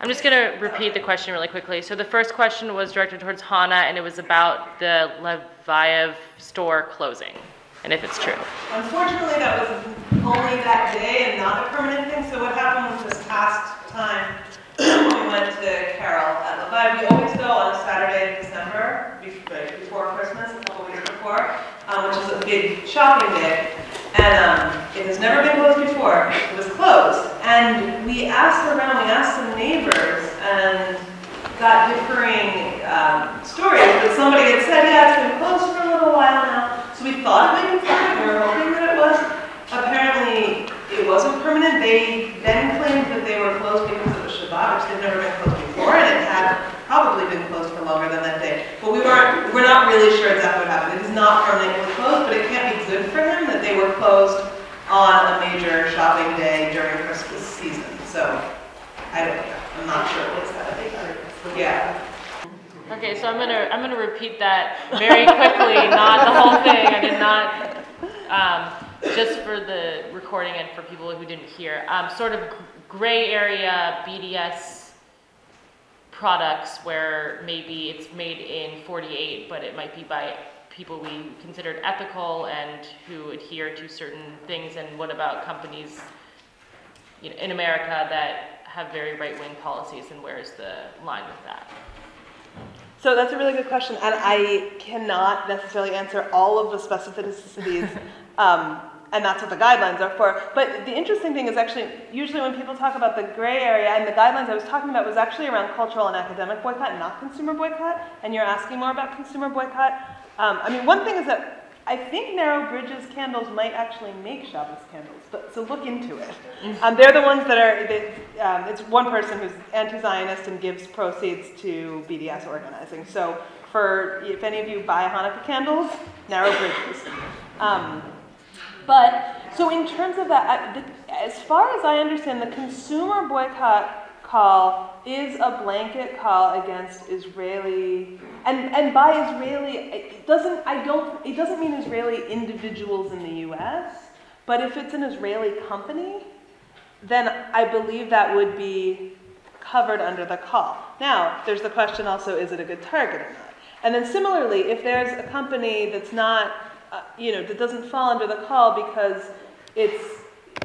I'm just going to repeat the question really quickly. So the first question was directed towards Hannah, and it was about the Leviev store closing, and if it's true. Unfortunately, that was only that day and not a permanent thing. So what happened was this past time, we went to Carol at Leviev. We always go on a Saturday in December, before Christmas, a couple weeks before, which is a big shopping day. And it has never been closed before. It was closed. And we asked around, we asked some neighbors, and got differing stories. But somebody had said, yeah, it's been closed for a little while now. So we thought it might be permanent. We were hoping that it was. Apparently, it wasn't permanent. They then claimed that they were closed because it was Shabbat, which they'd never been closed before, and it had probably been closed for longer than that day. But we're not really sure exactly what happened. It is not permanently closed, but it can't be good for him that they were closed on a major shopping day during Christmas season. So I don't know. I'm not sure what's happening. Yeah. Okay, so I'm gonna repeat that very quickly, not the whole thing. I did not. Just for the recording and for people who didn't hear, sort of gray area BDS products where maybe it's made in 48, but it might be by people we considered ethical and who adhere to certain things. And what about companies, you know, in America that have very right-wing policies, and where's the line with that? So that's a really good question, and I cannot necessarily answer all of the specificities. And that's what the guidelines are for. But the interesting thing is actually, usually when people talk about the gray area, and the guidelines I was talking about was actually around cultural and academic boycott, not consumer boycott, and you're asking more about consumer boycott. I mean, one thing is that I think Narrow Bridges candles might actually make Shabbos candles, so look into it. They're the ones that are, it's one person who's anti-Zionist and gives proceeds to BDS organizing. So if any of you buy Hanukkah candles, Narrow Bridges. But, so in terms of that, as far as I understand, the consumer boycott call is a blanket call against Israeli, and by Israeli, it doesn't mean Israeli individuals in the US, but if it's an Israeli company, then I believe that would be covered under the call. Now, there's the question also, is it a good target or not? And then similarly, if there's a company that's not, that doesn't fall under the call because it's,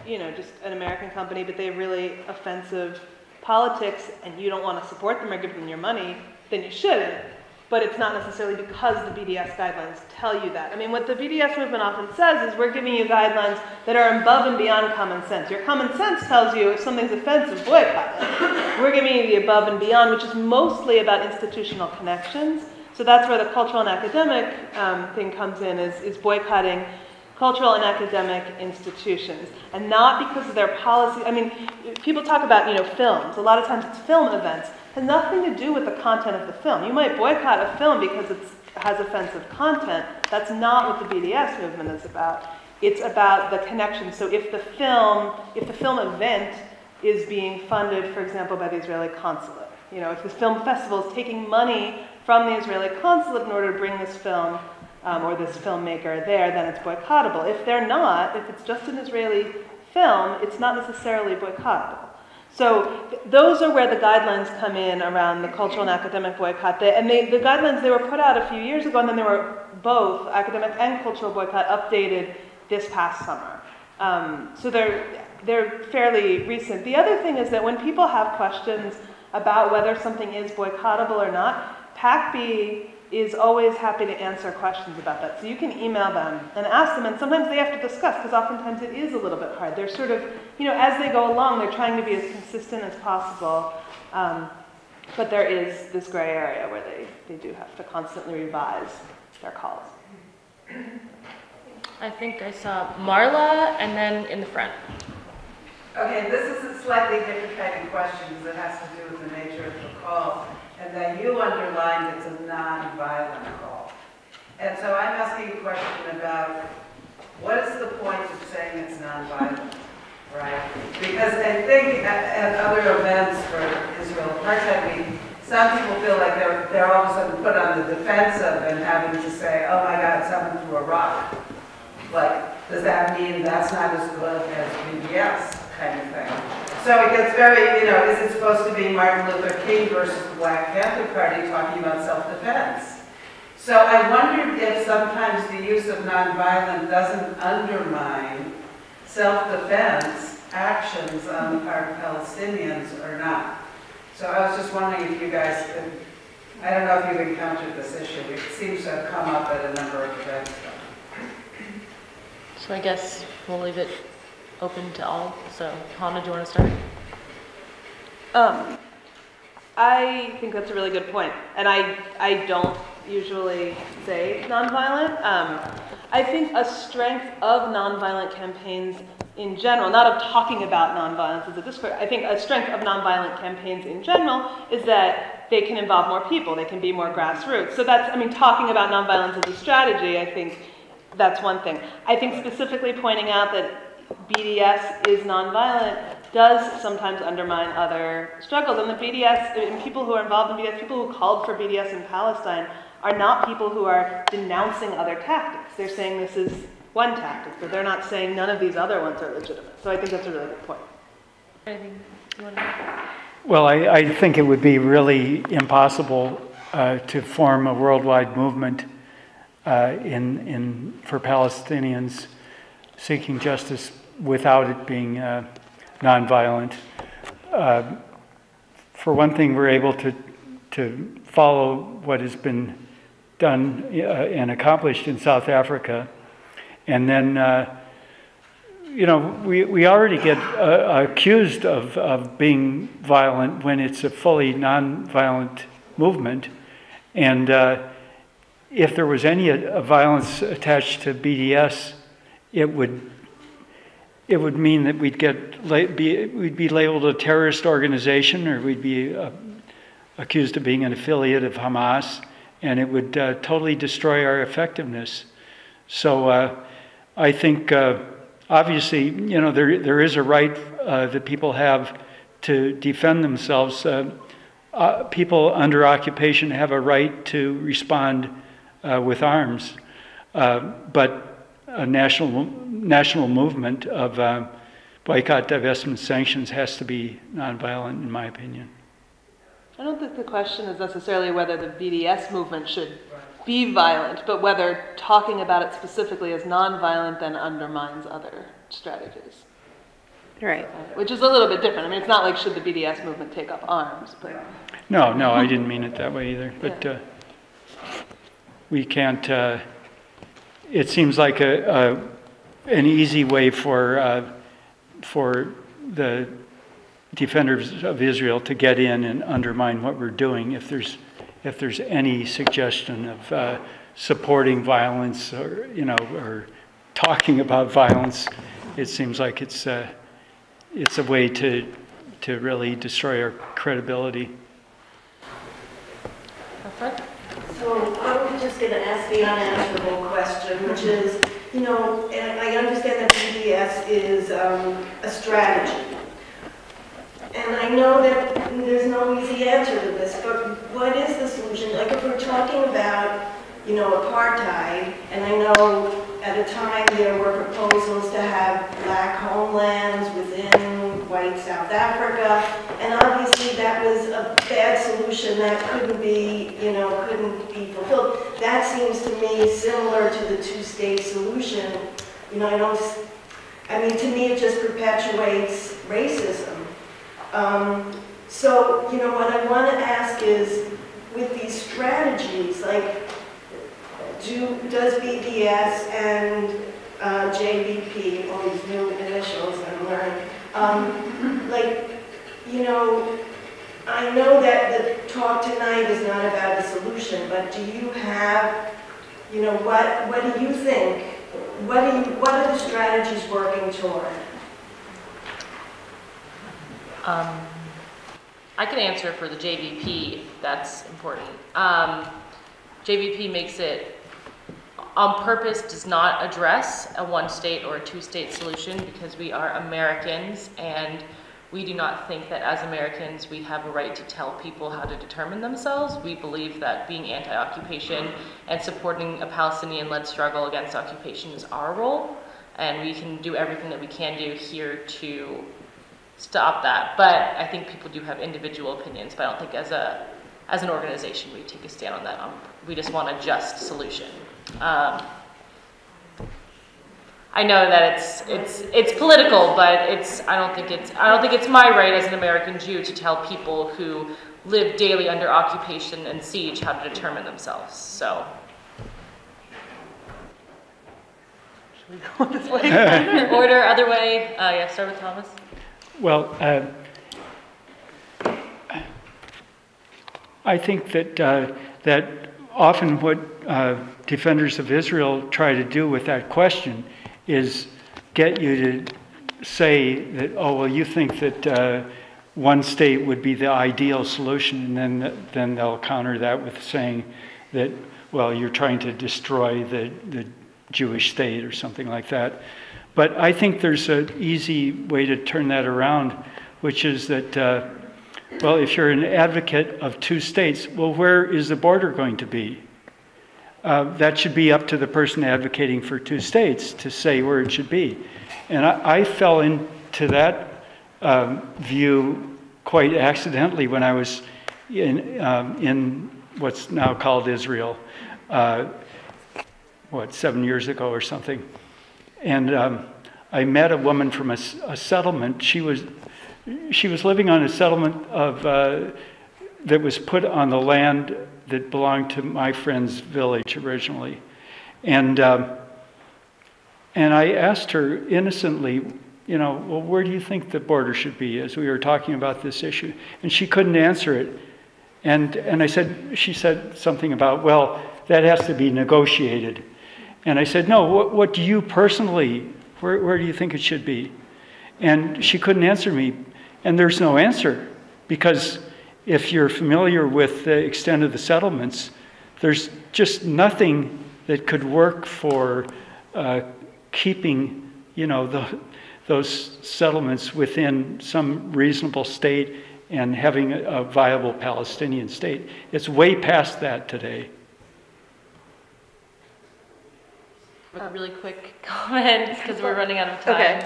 just an American company, but they have really offensive politics and you don't want to support them or give them your money, then you shouldn't. But it's not necessarily because the BDS guidelines tell you that. I mean, what the BDS movement often says is we're giving you guidelines that are above and beyond common sense. Your common sense tells you if something's offensive, boycott it. We're giving you the above and beyond, which is mostly about institutional connections. So that's where the cultural and academic thing comes in, is boycotting cultural and academic institutions. And not because of their policy. I mean, people talk about, films. A lot of times it's film events. It has nothing to do with the content of the film. You might boycott a film because it has offensive content. That's not what the BDS movement is about. It's about the connection. So if the film event is being funded, for example, by the Israeli consulate, if the film festival is taking money from the Israeli consulate in order to bring this film or this filmmaker there, then it's boycottable. If they're not, if it's just an Israeli film, it's not necessarily boycottable. So those are where the guidelines come in around the cultural and academic boycott. The guidelines, they were put out a few years ago, and then they were both academic and cultural boycott updated this past summer. So they're fairly recent. The other thing is that when people have questions about whether something is boycottable or not, PACB is always happy to answer questions about that. So you can email them and ask them, and sometimes they have to discuss, because oftentimes it is a little bit hard. They're sort of, as they go along, they're trying to be as consistent as possible, but there is this gray area where they do have to constantly revise their calls. I think I saw Marla, and then in the front. Okay, this is a slightly different kind of question because it has to do with the nature of the call. And then you underlined it's a non-violent call. And so I'm asking a question about what is the point of saying it's non-violent, right? Because I think at other events for Israel-Apartheid Week, some people feel like they're all of a sudden put on the defensive and having to say, oh my God, someone threw a rock. Like, does that mean that's not as good as BDS kind of thing? So it gets very, is it supposed to be Martin Luther King versus the Black Panther Party talking about self-defense? So I wondered if sometimes the use of nonviolence doesn't undermine self-defense actions on the part of Palestinians or not. So I was just wondering if you guys could, I don't know if you've encountered this issue. It seems to have come up at a number of events. So I guess we'll leave it open to all. So Hannah, do you want to start? I think that's a really good point. And I don't usually say nonviolent. I think a strength of nonviolent campaigns in general, not of talking about nonviolence as a discourse, I think a strength of nonviolent campaigns in general is that they can involve more people, they can be more grassroots. So that's, talking about nonviolence as a strategy, I think that's one thing. I think specifically pointing out that BDS is nonviolent does sometimes undermine other struggles. And the BDS, and people who are involved in BDS, people who called for BDS in Palestine, are not people who are denouncing other tactics. They're saying this is one tactic, but they're not saying none of these other ones are legitimate. So I think that's a really good point. Anything you want to add? Well, I think it would be really impossible to form a worldwide movement for Palestinians seeking justice without it being nonviolent. For one thing, we're able to follow what has been done and accomplished in South Africa. And then, we already get accused of being violent when it's a fully nonviolent movement. And if there was any violence attached to BDS, it would mean that we'd be labeled a terrorist organization, or we'd be accused of being an affiliate of Hamas, and it would totally destroy our effectiveness. So I think obviously, there is a right that people have to defend themselves. People under occupation have a right to respond with arms, but a national movement of boycott, divestment, sanctions has to be nonviolent, in my opinion. I don't think the question is necessarily whether the BDS movement should be violent, but whether talking about it specifically as nonviolent then undermines other strategies. Right. Which is a little bit different. It's not like should the BDS movement take up arms, but... No, I didn't mean it that way either. But we can't... it seems like an easy way for the defenders of Israel to get in and undermine what we're doing if there's any suggestion of supporting violence or talking about violence. It seems like it's a way to really destroy our credibility. So I was just going to ask the unanswerable question, which is, and I understand that BDS is a strategy. And I know that there's no easy answer to this, but what is the solution? Like if we're talking about, apartheid, and I know at a time there were proposals to have black homelands within white South Africa, and obviously that was a bad solution that couldn't be fulfilled. That seems to me similar to the two-state solution. To me it just perpetuates racism. So, what I want to ask is, with these strategies, like, does BDS and JVP, all these new initials I'm learning, I know that the talk tonight is not about the solution, but do you have, what do you think? What are the strategies working toward? I can answer for the JVP, if that's important. JVP makes it, on purpose, does not address a one-state or a two-state solution because we are Americans and we do not think that as Americans we have a right to tell people how to determine themselves. We believe that being anti-occupation and supporting a Palestinian-led struggle against occupation is our role, and we can do everything that we can do here to stop that. But I think people do have individual opinions, but I don't think as an organization we take a stand on that. We just want a just solution. I know that it's political, but I don't think it's my right as an American Jew to tell people who live daily under occupation and siege how to determine themselves. So. Should we go this way? Order, other way. Yeah, start with Thomas. Well, I think that often what defenders of Israel try to do with that question is get you to say that, oh, well, you think that one state would be the ideal solution, and then they'll counter that with saying that, well, you're trying to destroy the Jewish state or something like that. But I think there's an easy way to turn that around, which is that, well, if you're an advocate of two states, well, where is the border going to be? That should be up to the person advocating for two states to say where it should be. And I fell into that view quite accidentally when I was in what's now called Israel, 7 years ago or something. And I met a woman from a settlement. She was living on a settlement that was put on the land that belonged to my friend's village originally. And I asked her innocently, well, where do you think the border should be, as we were talking about this issue? And she couldn't answer it. And she said something about, well, that has to be negotiated. And I said, no, what do you personally, where do you think it should be? And she couldn't answer me. And there's no answer, because if you're familiar with the extent of the settlements, there's just nothing that could work for keeping, those settlements within some reasonable state and having a viable Palestinian state. It's way past that today. A really quick comment, because we're running out of time. Okay.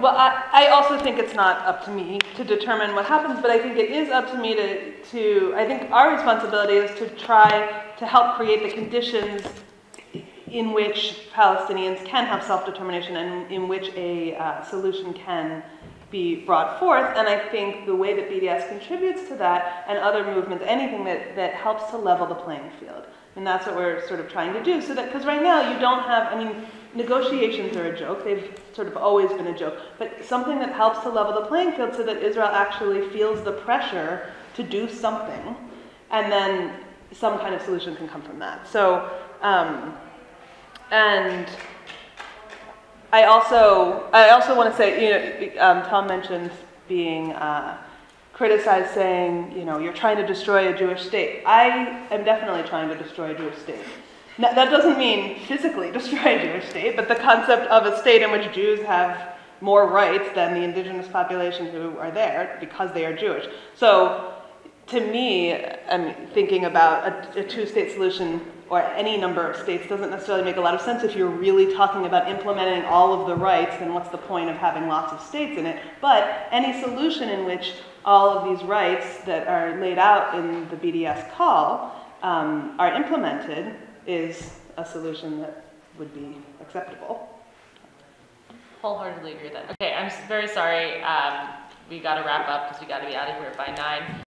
Well, I also think it's not up to me to determine what happens, but I think it is up to me I think our responsibility is to try to help create the conditions in which Palestinians can have self-determination and in which a solution can be brought forth. And I think the way that BDS contributes to that, and other movements, anything that helps to level the playing field. And that's what we're sort of trying to do. So that, because right now you don't have, negotiations are a joke. They've sort of always been a joke. But something that helps to level the playing field so that Israel actually feels the pressure to do something, and then some kind of solution can come from that. So, and I also want to say, Tom mentioned being criticized, saying, you're trying to destroy a Jewish state. I am definitely trying to destroy a Jewish state. Now, that doesn't mean physically destroy a Jewish state, but the concept of a state in which Jews have more rights than the indigenous population who are there because they are Jewish. So, to me, thinking about a two-state solution or any number of states doesn't necessarily make a lot of sense. If you're really talking about implementing all of the rights, then what's the point of having lots of states in it? But any solution in which all of these rights that are laid out in the BDS call are implemented is a solution that would be acceptable. Wholeheartedly agree with that. Okay, I'm very sorry. We got to wrap up because we got to be out of here by 9.